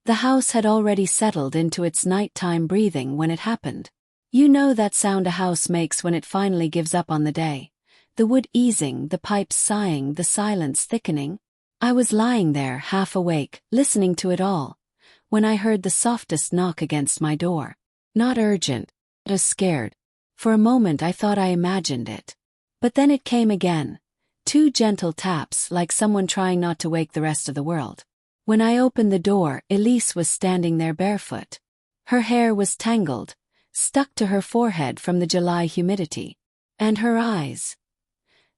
The house had already settled into its nighttime breathing when it happened. You know that sound a house makes when it finally gives up on the day. The wood easing, the pipes sighing, the silence thickening. I was lying there, half awake, listening to it all, when I heard the softest knock against my door. Not urgent, just scared. For a moment I thought I imagined it. But then it came again. 2 gentle taps, like someone trying not to wake the rest of the world. When I opened the door, Elise was standing there barefoot. Her hair was tangled, stuck to her forehead from the July humidity. And her eyes.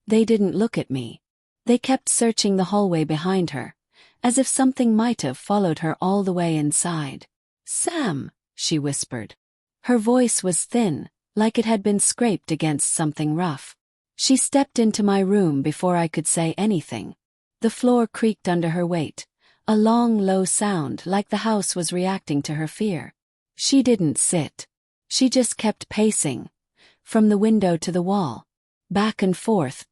They didn't look at me. They kept searching the hallway behind her, as if something might have followed her all the way inside. "Sam," she whispered. Her voice was thin, like it had been scraped against something rough. She stepped into my room before I could say anything. The floor creaked under her weight, a long, low sound like the house was reacting to her fear. She didn't sit. She just kept pacing, from the window to the wall. Back and forth,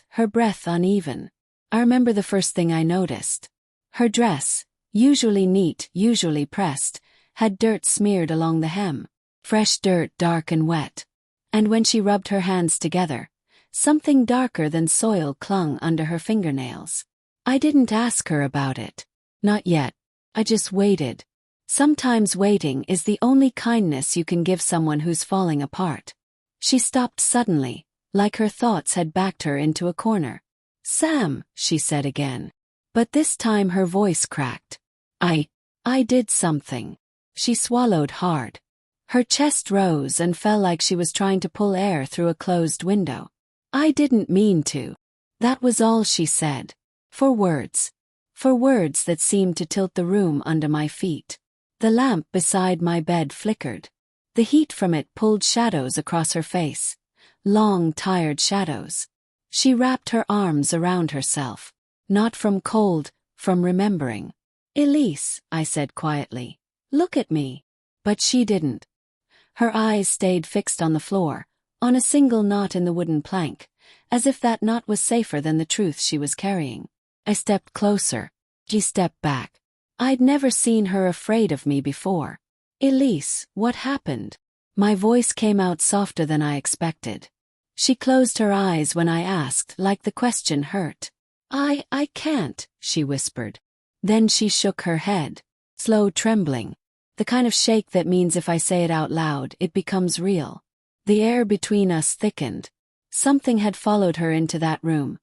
her breath uneven. I remember the first thing I noticed. Her dress, usually neat, usually pressed, had dirt smeared along the hem. Fresh dirt, dark and wet. And when she rubbed her hands together, something darker than soil clung under her fingernails. I didn't ask her about it. Not yet. I just waited. Sometimes waiting is the only kindness you can give someone who's falling apart. She stopped suddenly, like her thoughts had backed her into a corner. "Sam," she said again. But this time her voice cracked. I did something." She swallowed hard. Her chest rose and fell like she was trying to pull air through a closed window. "I didn't mean to." That was all she said. For words that seemed to tilt the room under my feet. The lamp beside my bed flickered. The heat from it pulled shadows across her face. Long, tired shadows. She wrapped her arms around herself. Not from cold, from remembering. "Elise," I said quietly, "look at me." But she didn't. Her eyes stayed fixed on the floor, on a single knot in the wooden plank, as if that knot was safer than the truth she was carrying. I stepped closer. She stepped back. I'd never seen her afraid of me before. "Elise, what happened?" My voice came out softer than I expected. She closed her eyes when I asked, like the question hurt. I can't," she whispered. Then she shook her head. Slow trembling. The kind of shake that means if I say it out loud, it becomes real. The air between us thickened. Something had followed her into that room.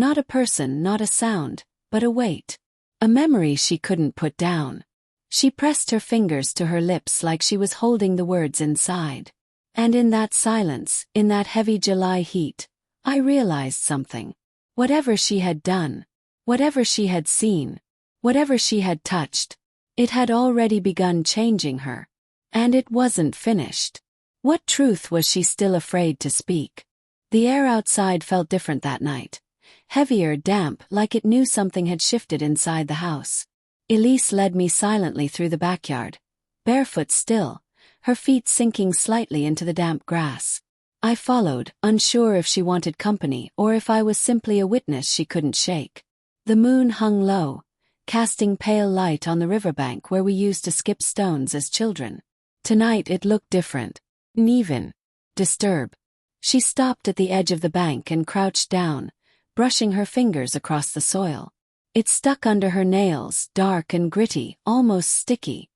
Not a person, not a sound, but a weight. A memory she couldn't put down. She pressed her fingers to her lips like she was holding the words inside. And in that silence, in that heavy July heat, I realized something. Whatever she had done, whatever she had seen, whatever she had touched, it had already begun changing her. And it wasn't finished. What truth was she still afraid to speak? The air outside felt different that night. Heavier, damp, like it knew something had shifted inside the house. Elise led me silently through the backyard, barefoot still, her feet sinking slightly into the damp grass. I followed, unsure if she wanted company or if I was simply a witness she couldn't shake. The moon hung low, casting pale light on the riverbank where we used to skip stones as children. Tonight it looked different, uneven, disturbed. She stopped at the edge of the bank and crouched down, brushing her fingers across the soil. It stuck under her nails, dark and gritty, almost sticky.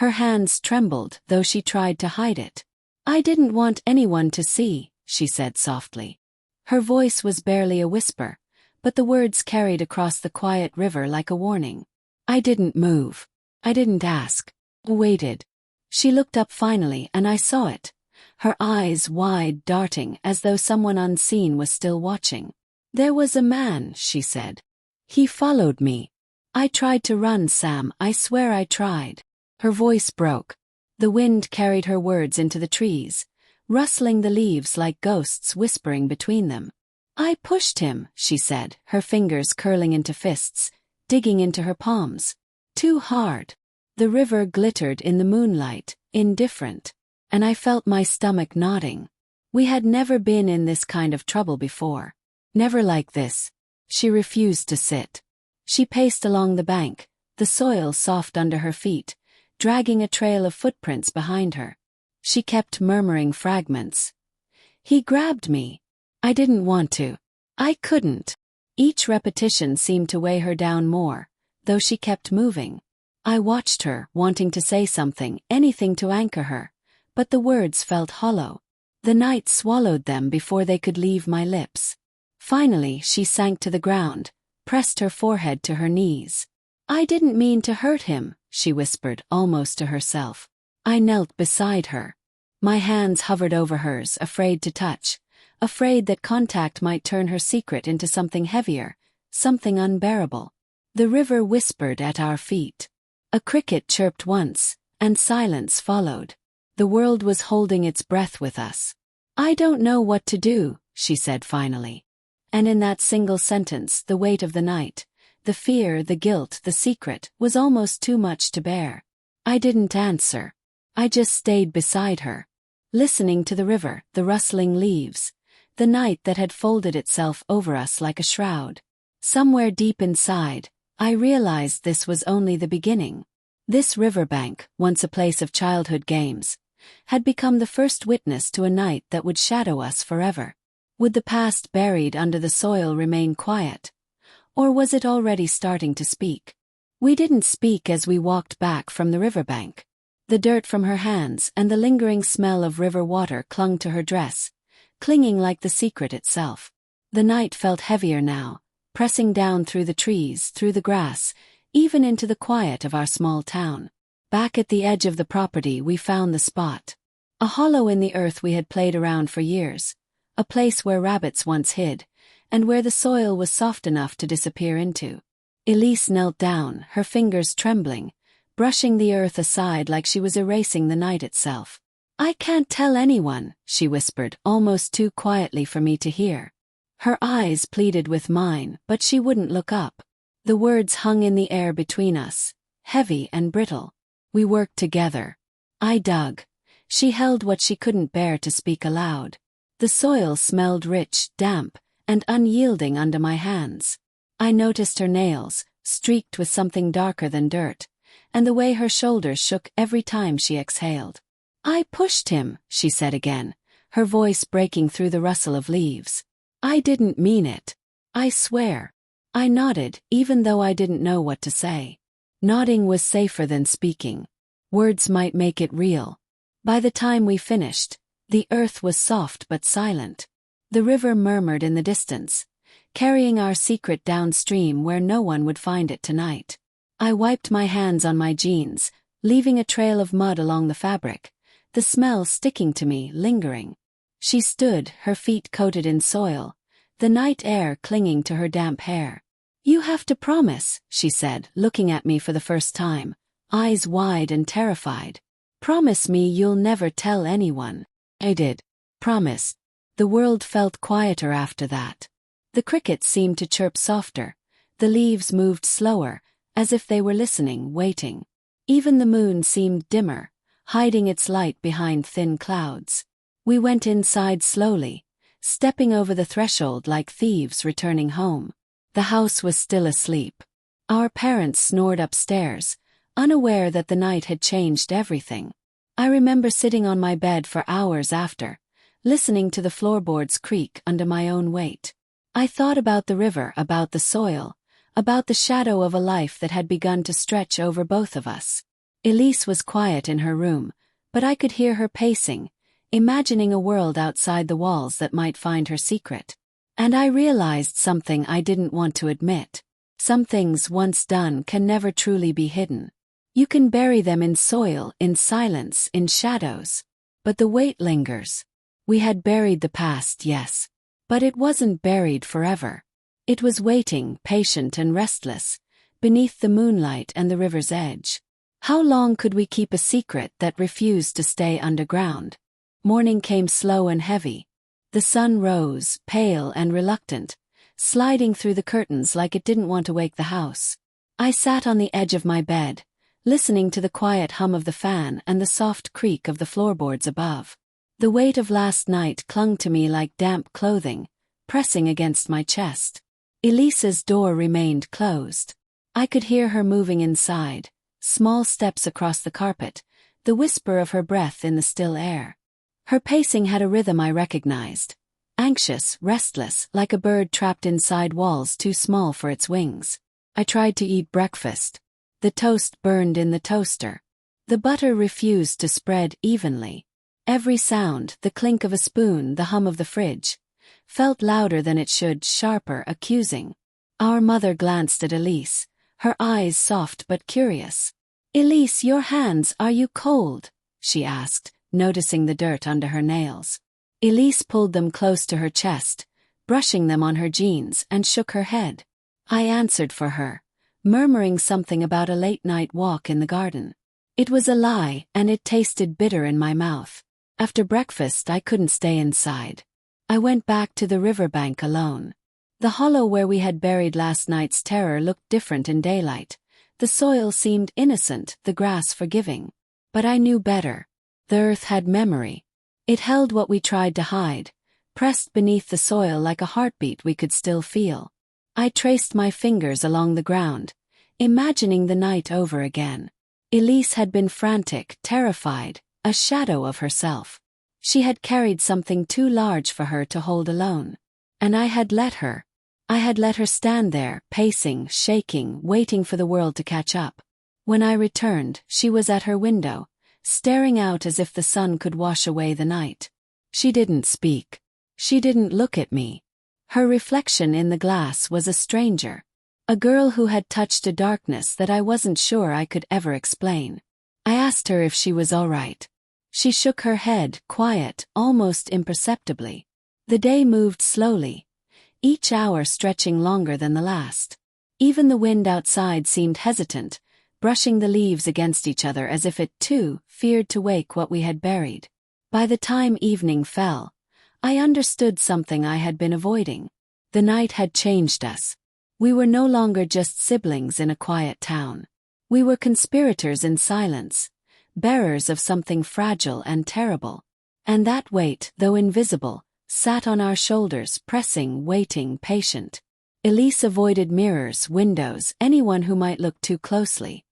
Her hands trembled, though she tried to hide it. "I didn't want anyone to see," she said softly. Her voice was barely a whisper, but the words carried across the quiet river like a warning. I didn't move. I didn't ask. I waited. She looked up finally and I saw it. Her eyes wide, darting, as though someone unseen was still watching. "There was a man," she said. "He followed me. I tried to run, Sam, I swear I tried." Her voice broke. The wind carried her words into the trees, rustling the leaves like ghosts whispering between them. "I pushed him," she said, her fingers curling into fists, digging into her palms. "Too hard." The river glittered in the moonlight, indifferent, and I felt my stomach nodding. We had never been in this kind of trouble before. Never like this. She refused to sit. She paced along the bank, the soil soft under her feet, dragging a trail of footprints behind her. She kept murmuring fragments. He grabbed me. I didn't want to. I couldn't. Each repetition seemed to weigh her down more, though she kept moving. I watched her, wanting to say something, anything to anchor her, but the words felt hollow. The night swallowed them before they could leave my lips. Finally, she sank to the ground, pressed her forehead to her knees. I didn't mean to hurt him, she whispered, almost to herself. I knelt beside her. My hands hovered over hers, afraid to touch, afraid that contact might turn her secret into something heavier, something unbearable. The river whispered at our feet. A cricket chirped once, and silence followed. The world was holding its breath with us. I don't know what to do, she said finally. And in that single sentence, the weight of the night, the fear, the guilt, the secret, was almost too much to bear. I didn't answer. I just stayed beside her, listening to the river, the rustling leaves, the night that had folded itself over us like a shroud. Somewhere deep inside, I realized this was only the beginning. This riverbank, once a place of childhood games, had become the first witness to a night that would shadow us forever. Would the past buried under the soil remain quiet? Or was it already starting to speak? We didn't speak as we walked back from the riverbank. The dirt from her hands and the lingering smell of river water clung to her dress, clinging like the secret itself. The night felt heavier now, pressing down through the trees, through the grass, even into the quiet of our small town. Back at the edge of the property we found the spot. A hollow in the earth we had played around for years, a place where rabbits once hid, and where the soil was soft enough to disappear into. Elise knelt down, her fingers trembling, brushing the earth aside like she was erasing the night itself. I can't tell anyone, she whispered, almost too quietly for me to hear. Her eyes pleaded with mine, but she wouldn't look up. The words hung in the air between us, heavy and brittle. We worked together. I dug. She held what she couldn't bear to speak aloud. The soil smelled rich, damp, and unyielding under my hands. I noticed her nails, streaked with something darker than dirt, and the way her shoulders shook every time she exhaled. I pushed him, she said again, her voice breaking through the rustle of leaves. I didn't mean it. I swear. I nodded, even though I didn't know what to say. Nodding was safer than speaking. Words might make it real. By the time we finished, the earth was soft but silent. The river murmured in the distance, carrying our secret downstream where no one would find it tonight. I wiped my hands on my jeans, leaving a trail of mud along the fabric, the smell sticking to me, lingering. She stood, her feet coated in soil, the night air clinging to her damp hair. You have to promise, she said, looking at me for the first time, eyes wide and terrified. Promise me you'll never tell anyone. I did. Promise. The world felt quieter after that. The crickets seemed to chirp softer, the leaves moved slower, as if they were listening, waiting. Even the moon seemed dimmer, hiding its light behind thin clouds. We went inside slowly, stepping over the threshold like thieves returning home. The house was still asleep. Our parents snored upstairs, unaware that the night had changed everything. I remember sitting on my bed for hours after, listening to the floorboards creak under my own weight. I thought about the river, about the soil, about the shadow of a life that had begun to stretch over both of us. Elise was quiet in her room, but I could hear her pacing, imagining a world outside the walls that might find her secret. And I realized something I didn't want to admit. Some things once done can never truly be hidden. You can bury them in soil, in silence, in shadows. But the weight lingers. We had buried the past, yes. But it wasn't buried forever. It was waiting, patient and restless, beneath the moonlight and the river's edge. How long could we keep a secret that refused to stay underground? Morning came slow and heavy. The sun rose, pale and reluctant, sliding through the curtains like it didn't want to wake the house. I sat on the edge of my bed, listening to the quiet hum of the fan and the soft creak of the floorboards above. The weight of last night clung to me like damp clothing, pressing against my chest. Elise's door remained closed. I could hear her moving inside, small steps across the carpet, the whisper of her breath in the still air. Her pacing had a rhythm I recognized. Anxious, restless, like a bird trapped inside walls too small for its wings. I tried to eat breakfast. The toast burned in the toaster. The butter refused to spread evenly. Every sound, the clink of a spoon, the hum of the fridge, felt louder than it should, sharper, accusing. Our mother glanced at Elise, her eyes soft but curious. "Elise, your hands, are you cold?" she asked, noticing the dirt under her nails. Elise pulled them close to her chest, brushing them on her jeans, and shook her head. I answered for her, murmuring something about a late-night walk in the garden. It was a lie, and it tasted bitter in my mouth. After breakfast, I couldn't stay inside. I went back to the riverbank alone. The hollow where we had buried last night's terror looked different in daylight. The soil seemed innocent, the grass forgiving. But I knew better. The earth had memory. It held what we tried to hide, pressed beneath the soil like a heartbeat we could still feel. I traced my fingers along the ground, imagining the night over again. Elise had been frantic, terrified, a shadow of herself. She had carried something too large for her to hold alone. And I had let her. I had let her stand there, pacing, shaking, waiting for the world to catch up. When I returned, she was at her window, staring out as if the sun could wash away the night. She didn't speak. She didn't look at me. Her reflection in the glass was a stranger. A girl who had touched a darkness that I wasn't sure I could ever explain. I asked her if she was all right. She shook her head, quiet, almost imperceptibly. The day moved slowly, each hour stretching longer than the last. Even the wind outside seemed hesitant, brushing the leaves against each other as if it, too, feared to wake what we had buried. By the time evening fell, I understood something I had been avoiding. The night had changed us. We were no longer just siblings in a quiet town. We were conspirators in silence, bearers of something fragile and terrible. And that weight, though invisible, sat on our shoulders, pressing, waiting, patient. Elise avoided mirrors, windows, anyone who might look too closely.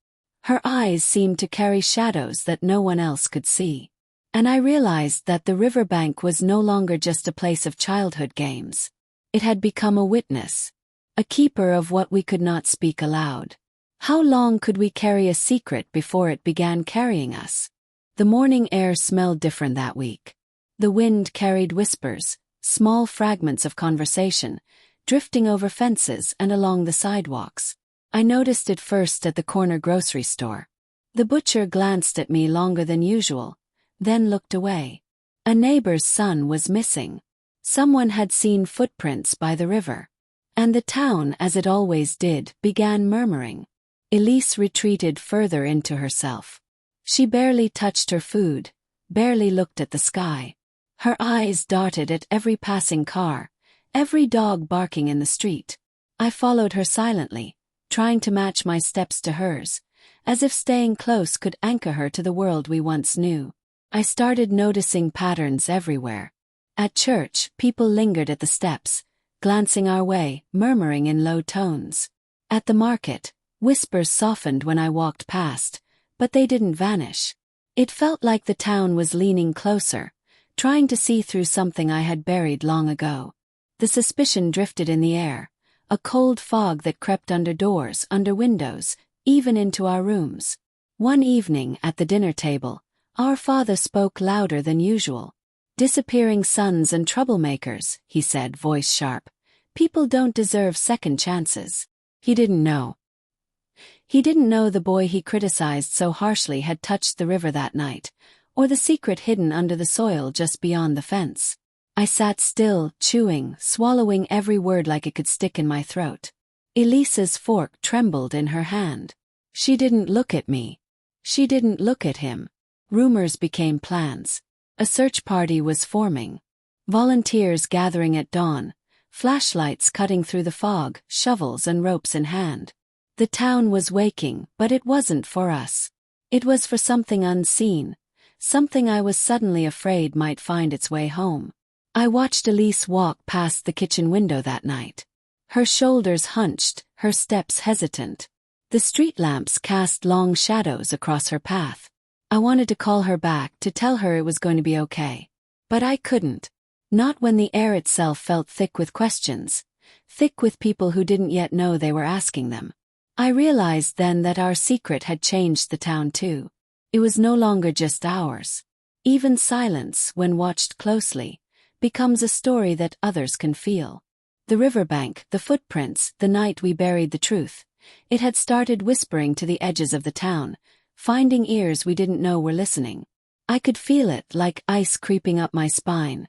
Her eyes seemed to carry shadows that no one else could see. And I realized that the riverbank was no longer just a place of childhood games. It had become a witness, a keeper of what we could not speak aloud. How long could we carry a secret before it began carrying us? The morning air smelled different that week. The wind carried whispers, small fragments of conversation, drifting over fences and along the sidewalks. I noticed it first at the corner grocery store. The butcher glanced at me longer than usual, then looked away. A neighbor's son was missing. Someone had seen footprints by the river. And the town, as it always did, began murmuring. Elise retreated further into herself. She barely touched her food, barely looked at the sky. Her eyes darted at every passing car, every dog barking in the street. I followed her silently, trying to match my steps to hers, as if staying close could anchor her to the world we once knew. I started noticing patterns everywhere. At church, people lingered at the steps, glancing our way, murmuring in low tones. At the market, whispers softened when I walked past, but they didn't vanish. It felt like the town was leaning closer, trying to see through something I had buried long ago. The suspicion drifted in the air, a cold fog that crept under doors, under windows, even into our rooms. One evening, at the dinner table, our father spoke louder than usual. "Disappearing sons and troublemakers," he said, voice sharp. "People don't deserve second chances." He didn't know. He didn't know the boy he criticized so harshly had touched the river that night, or the secret hidden under the soil just beyond the fence. I sat still, chewing, swallowing every word like it could stick in my throat. Elisa's fork trembled in her hand. She didn't look at me. She didn't look at him. Rumors became plans. A search party was forming. Volunteers gathering at dawn, flashlights cutting through the fog, shovels and ropes in hand. The town was waking, but it wasn't for us. It was for something unseen, something I was suddenly afraid might find its way home. I watched Elise walk past the kitchen window that night. Her shoulders hunched, her steps hesitant. The street lamps cast long shadows across her path. I wanted to call her back to tell her it was going to be okay. But I couldn't. Not when the air itself felt thick with questions, thick with people who didn't yet know they were asking them. I realized then that our secret had changed the town too. It was no longer just ours. Even silence, when watched closely, becomes a story that others can feel. The riverbank, the footprints, the night we buried the truth. It had started whispering to the edges of the town, finding ears we didn't know were listening. I could feel it like ice creeping up my spine.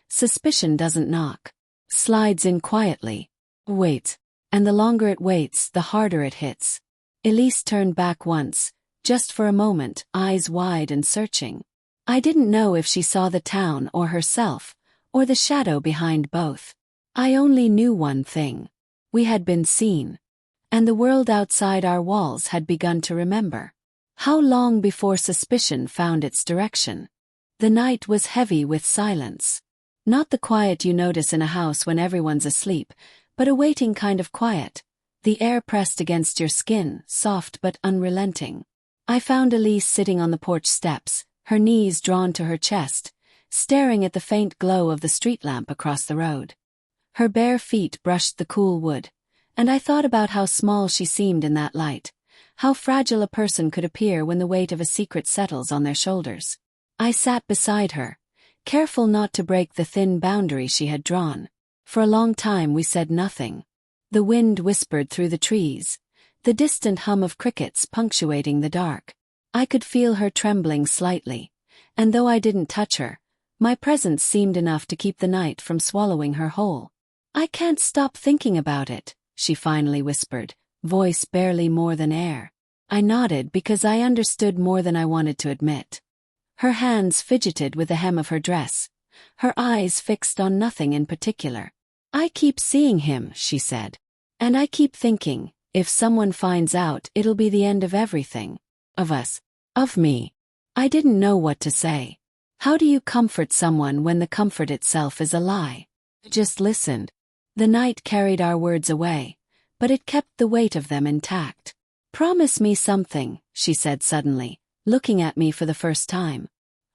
Suspicion doesn't knock. Slides in quietly. Wait. And the longer it waits, the harder it hits. Elise turned back once, just for a moment, eyes wide and searching. I didn't know if she saw the town or herself, or the shadow behind both. I only knew one thing. We had been seen. And the world outside our walls had begun to remember. How long before suspicion found its direction? The night was heavy with silence. Not the quiet you notice in a house when everyone's asleep, but a waiting kind of quiet. The air pressed against your skin, soft but unrelenting. I found Elise sitting on the porch steps, her knees drawn to her chest, staring at the faint glow of the street lamp across the road. Her bare feet brushed the cool wood, and I thought about how small she seemed in that light, how fragile a person could appear when the weight of a secret settles on their shoulders. I sat beside her, careful not to break the thin boundary she had drawn. For a long time we said nothing. The wind whispered through the trees, the distant hum of crickets punctuating the dark. I could feel her trembling slightly, and though I didn't touch her, my presence seemed enough to keep the night from swallowing her whole. "I can't stop thinking about it," she finally whispered, voice barely more than air. I nodded because I understood more than I wanted to admit. Her hands fidgeted with the hem of her dress, her eyes fixed on nothing in particular. "I keep seeing him," she said. "And I keep thinking, if someone finds out, it'll be the end of everything. Of us. Of me." I didn't know what to say. How do you comfort someone when the comfort itself is a lie? I just listened. The night carried our words away, but it kept the weight of them intact. "Promise me something," she said suddenly, looking at me for the first time.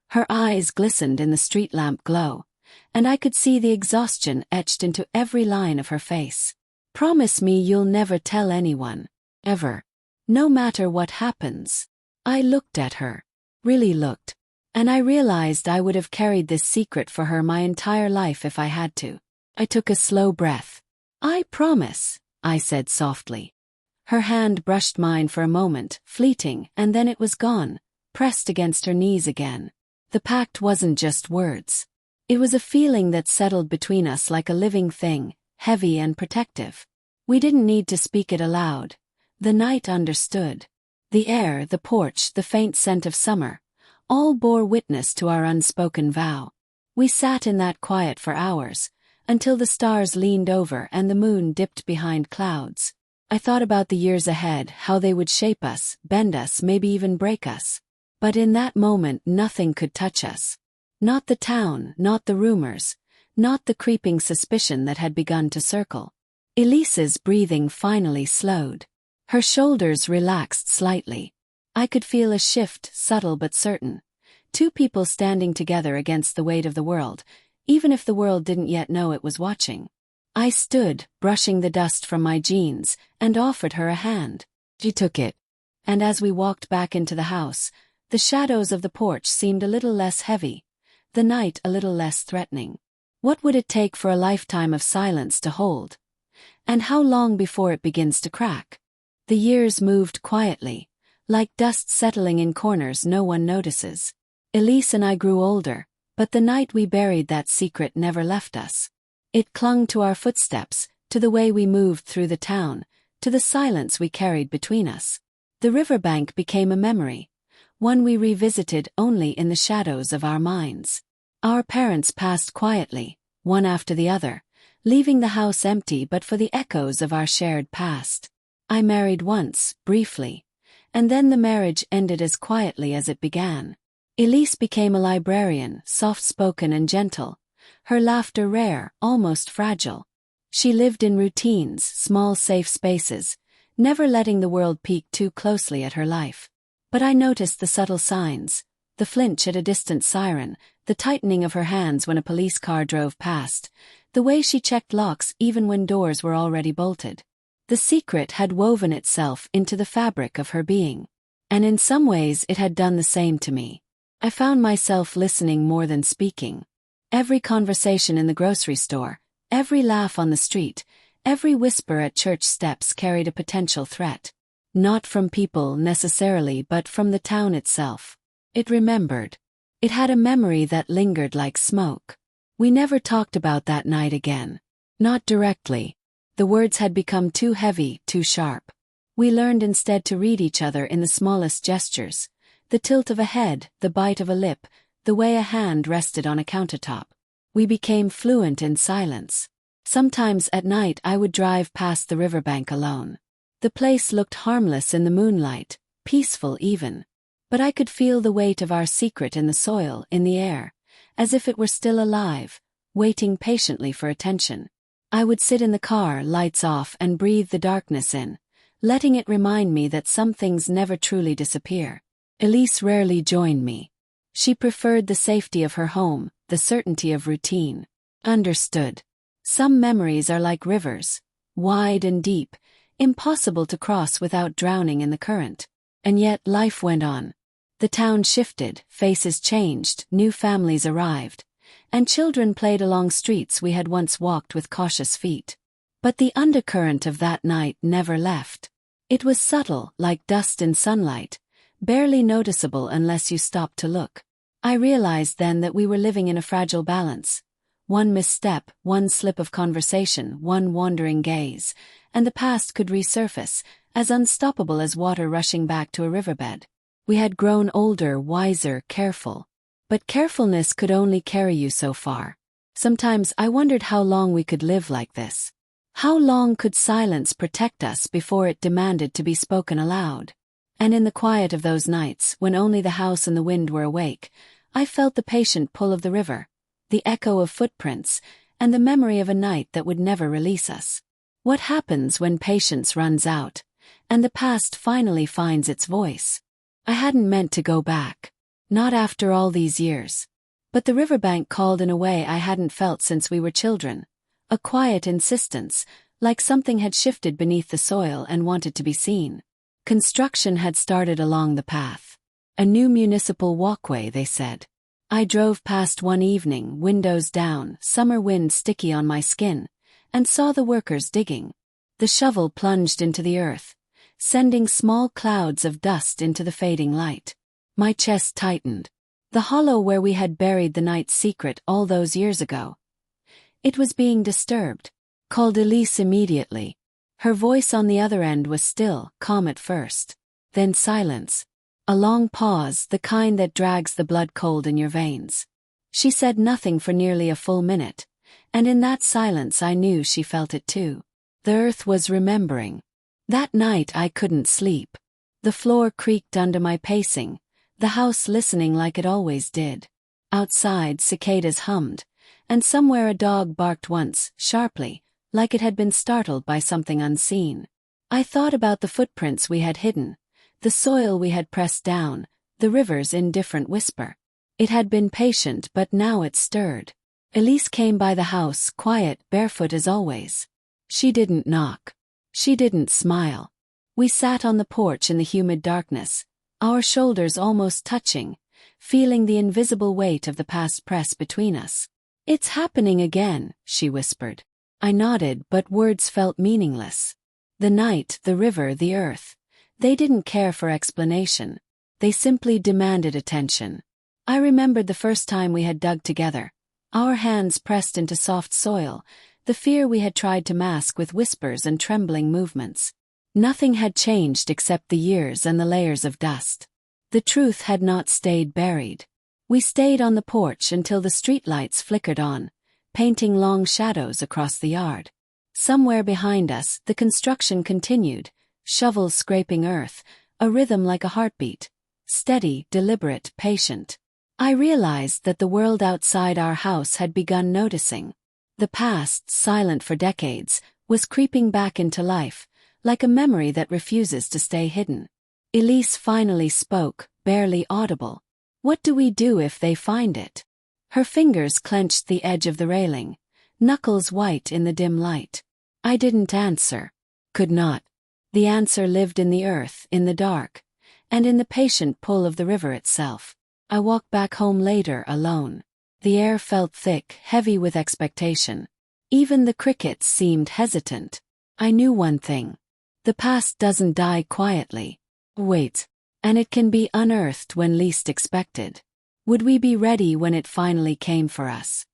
Her eyes glistened in the street lamp glow, and I could see the exhaustion etched into every line of her face. "Promise me you'll never tell anyone. Ever. No matter what happens." I looked at her. Really looked. And I realized I would have carried this secret for her my entire life if I had to. I took a slow breath. "I promise," I said softly. Her hand brushed mine for a moment, fleeting, and then it was gone, pressed against her knees again. The pact wasn't just words. It was a feeling that settled between us like a living thing, heavy and protective. We didn't need to speak it aloud. The night understood. The air, the porch, the faint scent of summer, all bore witness to our unspoken vow. We sat in that quiet for hours, until the stars leaned over and the moon dipped behind clouds. I thought about the years ahead, how they would shape us, bend us, maybe even break us. But in that moment nothing could touch us. Not the town, not the rumors, not the creeping suspicion that had begun to circle. Elise's breathing finally slowed. Her shoulders relaxed slightly. I could feel a shift, subtle but certain. Two people standing together against the weight of the world, even if the world didn't yet know it was watching. I stood, brushing the dust from my jeans, and offered her a hand. She took it. And as we walked back into the house, the shadows of the porch seemed a little less heavy, the night a little less threatening. What would it take for a lifetime of silence to hold? And how long before it begins to crack? The years moved quietly, like dust settling in corners no one notices. Elise and I grew older, but the night we buried that secret never left us. It clung to our footsteps, to the way we moved through the town, to the silence we carried between us. The riverbank became a memory, one we revisited only in the shadows of our minds. Our parents passed quietly, one after the other, leaving the house empty but for the echoes of our shared past. I married once, briefly, and then the marriage ended as quietly as it began. Elise became a librarian, soft-spoken and gentle, her laughter rare, almost fragile. She lived in routines, small safe spaces, never letting the world peek too closely at her life. But I noticed the subtle signs, the flinch at a distant siren, the tightening of her hands when a police car drove past, the way she checked locks even when doors were already bolted. The secret had woven itself into the fabric of her being. And in some ways it had done the same to me. I found myself listening more than speaking. Every conversation in the grocery store, every laugh on the street, every whisper at church steps carried a potential threat. Not from people necessarily, but from the town itself. It remembered. It had a memory that lingered like smoke. We never talked about that night again. Not directly. The words had become too heavy, too sharp. We learned instead to read each other in the smallest gestures. The tilt of a head, the bite of a lip, the way a hand rested on a countertop. We became fluent in silence. Sometimes at night I would drive past the riverbank alone. The place looked harmless in the moonlight, peaceful even. But I could feel the weight of our secret in the soil, in the air, as if it were still alive, waiting patiently for attention. I would sit in the car, lights off, and breathe the darkness in, letting it remind me that some things never truly disappear. Elise rarely joined me. She preferred the safety of her home, the certainty of routine. Understood. Some memories are like rivers, wide and deep, impossible to cross without drowning in the current. And yet life went on. The town shifted, faces changed, new families arrived, and children played along streets we had once walked with cautious feet. But the undercurrent of that night never left. It was subtle, like dust in sunlight, barely noticeable unless you stopped to look. I realized then that we were living in a fragile balance. One misstep, one slip of conversation, one wandering gaze, and the past could resurface, as unstoppable as water rushing back to a riverbed. We had grown older, wiser, careful. But carefulness could only carry you so far. Sometimes I wondered how long we could live like this. How long could silence protect us before it demanded to be spoken aloud? And in the quiet of those nights, when only the house and the wind were awake, I felt the patient pull of the river, the echo of footprints, and the memory of a night that would never release us. What happens when patience runs out, and the past finally finds its voice? I hadn't meant to go back. Not after all these years. But the riverbank called in a way I hadn't felt since we were children. A quiet insistence, like something had shifted beneath the soil and wanted to be seen. Construction had started along the path. A new municipal walkway, they said. I drove past one evening, windows down, summer wind sticky on my skin, and saw the workers digging. The shovel plunged into the earth, sending small clouds of dust into the fading light. My chest tightened. The hollow where we had buried the night's secret all those years ago. It was being disturbed. Called Elise immediately. Her voice on the other end was still, calm at first. Then silence. A long pause, the kind that drags the blood cold in your veins. She said nothing for nearly a full minute, and in that silence I knew she felt it too. The earth was remembering. That night I couldn't sleep. The floor creaked under my pacing, the house listening like it always did. Outside, cicadas hummed, and somewhere a dog barked once, sharply, like it had been startled by something unseen. I thought about the footprints we had hidden, the soil we had pressed down, the river's indifferent whisper. It had been patient, but now it stirred. Elise came by the house, quiet, barefoot as always. She didn't knock. She didn't smile. We sat on the porch in the humid darkness, our shoulders almost touching, feeling the invisible weight of the past press between us. "It's happening again," she whispered. I nodded, but words felt meaningless. The night, the river, the earth. They didn't care for explanation. They simply demanded attention. I remembered the first time we had dug together, our hands pressed into soft soil, the fear we had tried to mask with whispers and trembling movements. Nothing had changed except the years and the layers of dust. The truth had not stayed buried. We stayed on the porch until the streetlights flickered on, painting long shadows across the yard. Somewhere behind us, the construction continued, shovels scraping earth, a rhythm like a heartbeat. Steady, deliberate, patient. I realized that the world outside our house had begun noticing. The past, silent for decades, was creeping back into life, like a memory that refuses to stay hidden. Elise finally spoke, barely audible. "What do we do if they find it?" Her fingers clenched the edge of the railing, knuckles white in the dim light. I didn't answer. Could not. The answer lived in the earth, in the dark, and in the patient pull of the river itself. I walked back home later alone. The air felt thick, heavy with expectation. Even the crickets seemed hesitant. I knew one thing. The past doesn't die quietly. Wait. And it can be unearthed when least expected. Would we be ready when it finally came for us?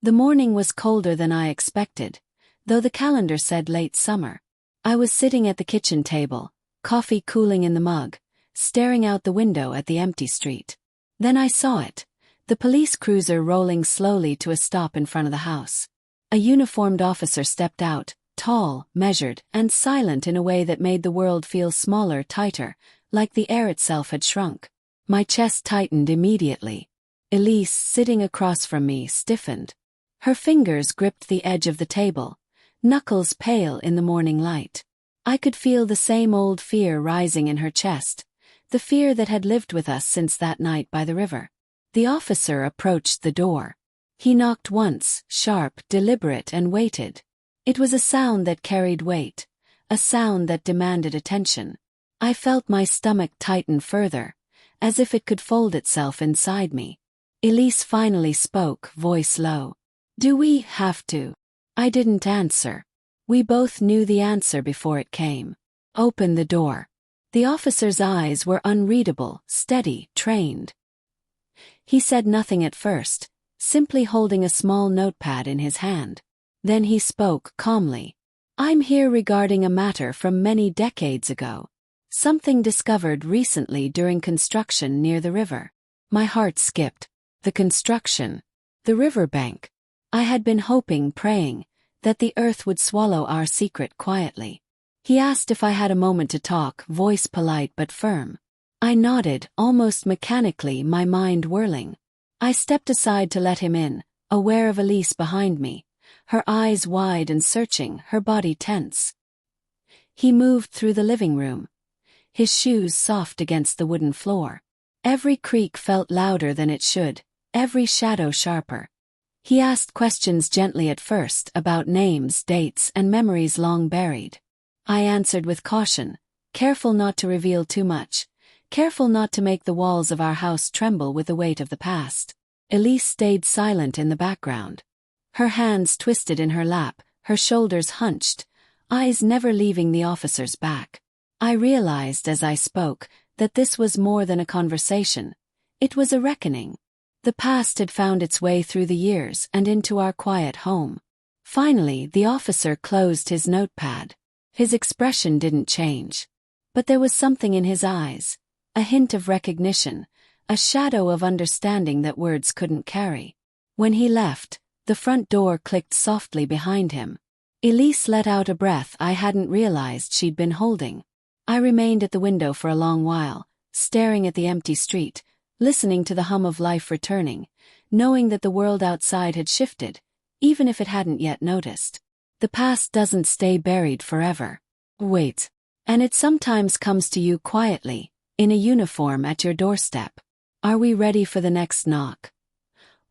The morning was colder than I expected, though the calendar said late summer. I was sitting at the kitchen table, coffee cooling in the mug, staring out the window at the empty street. Then I saw it, the police cruiser rolling slowly to a stop in front of the house. A uniformed officer stepped out, tall, measured, and silent in a way that made the world feel smaller, tighter, like the air itself had shrunk. My chest tightened immediately. Elise, sitting across from me, stiffened. Her fingers gripped the edge of the table, knuckles pale in the morning light. I could feel the same old fear rising in her chest, the fear that had lived with us since that night by the river. The officer approached the door. He knocked once, sharp, deliberate, and waited. It was a sound that carried weight, a sound that demanded attention. I felt my stomach tighten further, as if it could fold itself inside me. Elise finally spoke, voice low. "Do we have to?" I didn't answer. We both knew the answer before it came. "Open the door." The officer's eyes were unreadable, steady, trained. He said nothing at first, simply holding a small notepad in his hand. Then he spoke calmly. "I'm here regarding a matter from many decades ago. Something discovered recently during construction near the river." My heart skipped. The construction. The riverbank. I had been hoping, praying, that the earth would swallow our secret quietly. He asked if I had a moment to talk, voice polite but firm. I nodded, almost mechanically, my mind whirling. I stepped aside to let him in, aware of Elise behind me, her eyes wide and searching, her body tense. He moved through the living room, his shoes soft against the wooden floor. Every creak felt louder than it should, every shadow sharper. He asked questions gently at first, about names, dates, and memories long buried. I answered with caution, careful not to reveal too much, careful not to make the walls of our house tremble with the weight of the past. Elise stayed silent in the background. Her hands twisted in her lap, her shoulders hunched, eyes never leaving the officer's back. I realized as I spoke that this was more than a conversation. It was a reckoning. The past had found its way through the years and into our quiet home. Finally, the officer closed his notepad. His expression didn't change. But there was something in his eyes, a hint of recognition, a shadow of understanding that words couldn't carry. When he left, the front door clicked softly behind him. Elise let out a breath I hadn't realized she'd been holding. I remained at the window for a long while, staring at the empty street, listening to the hum of life returning, knowing that the world outside had shifted, even if it hadn't yet noticed. The past doesn't stay buried forever. Wait. And it sometimes comes to you quietly, in a uniform at your doorstep. Are we ready for the next knock?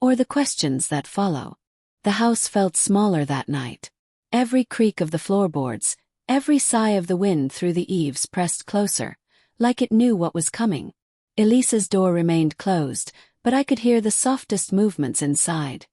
Or the questions that follow? The house felt smaller that night. Every creak of the floorboards, every sigh of the wind through the eaves pressed closer, like it knew what was coming. Elise's door remained closed, but I could hear the softest movements inside.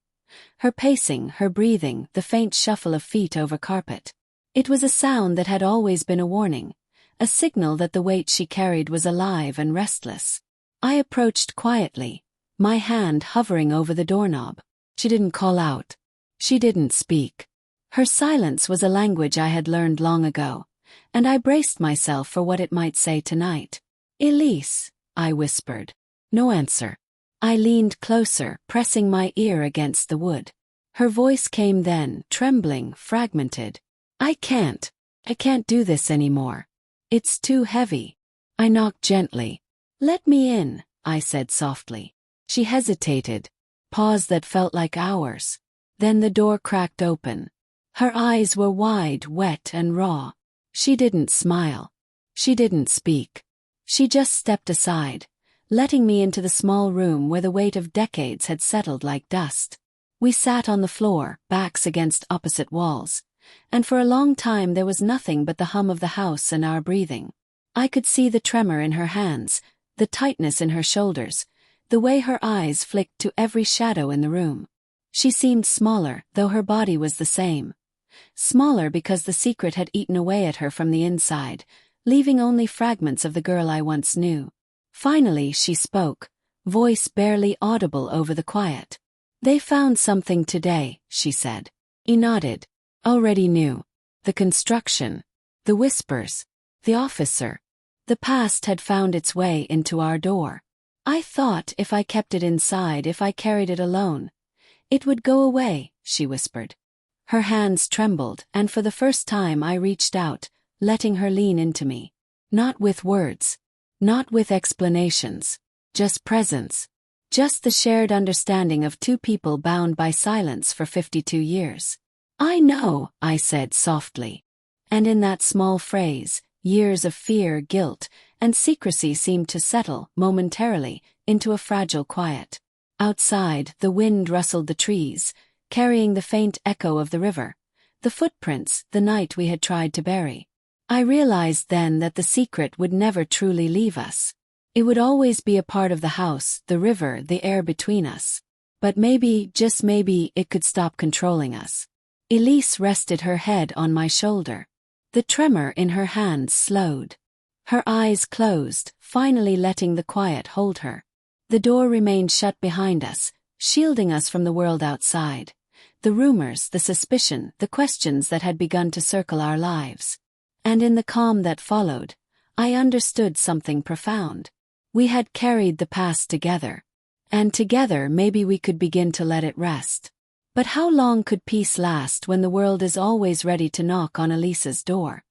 Her pacing, her breathing, the faint shuffle of feet over carpet. It was a sound that had always been a warning, a signal that the weight she carried was alive and restless. I approached quietly, my hand hovering over the doorknob. She didn't call out. She didn't speak. Her silence was a language I had learned long ago, and I braced myself for what it might say tonight. "Elise," I whispered. No answer. I leaned closer, pressing my ear against the wood. Her voice came then, trembling, fragmented. I can't do this anymore. It's too heavy." I knocked gently. "Let me in," I said softly. She hesitated. Pause that felt like hours. Then the door cracked open. Her eyes were wide, wet, and raw. She didn't smile. She didn't speak. She just stepped aside, letting me into the small room where the weight of decades had settled like dust. We sat on the floor, backs against opposite walls, and for a long time there was nothing but the hum of the house and our breathing. I could see the tremor in her hands, the tightness in her shoulders, the way her eyes flicked to every shadow in the room. She seemed smaller, though her body was the same. Smaller because the secret had eaten away at her from the inside, leaving only fragments of the girl I once knew. Finally she spoke, voice barely audible over the quiet. "They found something today," she said. He nodded. Already knew. The construction. The whispers. The officer. The past had found its way into our door. I thought if I kept it inside, if I carried it alone, it would go away, she whispered. Her hands trembled, and for the first time I reached out, letting her lean into me. Not with words. Not with explanations. Just presence. Just the shared understanding of two people bound by silence for 52 years. "I know," I said softly. And in that small phrase, years of fear, guilt, and secrecy seemed to settle, momentarily, into a fragile quiet. Outside, the wind rustled the trees, carrying the faint echo of the river, the footprints, the night we had tried to bury. I realized then that the secret would never truly leave us. It would always be a part of the house, the river, the air between us. But maybe, just maybe, it could stop controlling us. Elise rested her head on my shoulder. The tremor in her hands slowed. Her eyes closed, finally letting the quiet hold her. The door remained shut behind us, shielding us from the world outside. The rumors, the suspicion, the questions that had begun to circle our lives. And in the calm that followed, I understood something profound. We had carried the past together. And together maybe we could begin to let it rest. But how long could peace last when the world is always ready to knock on Elisa's door?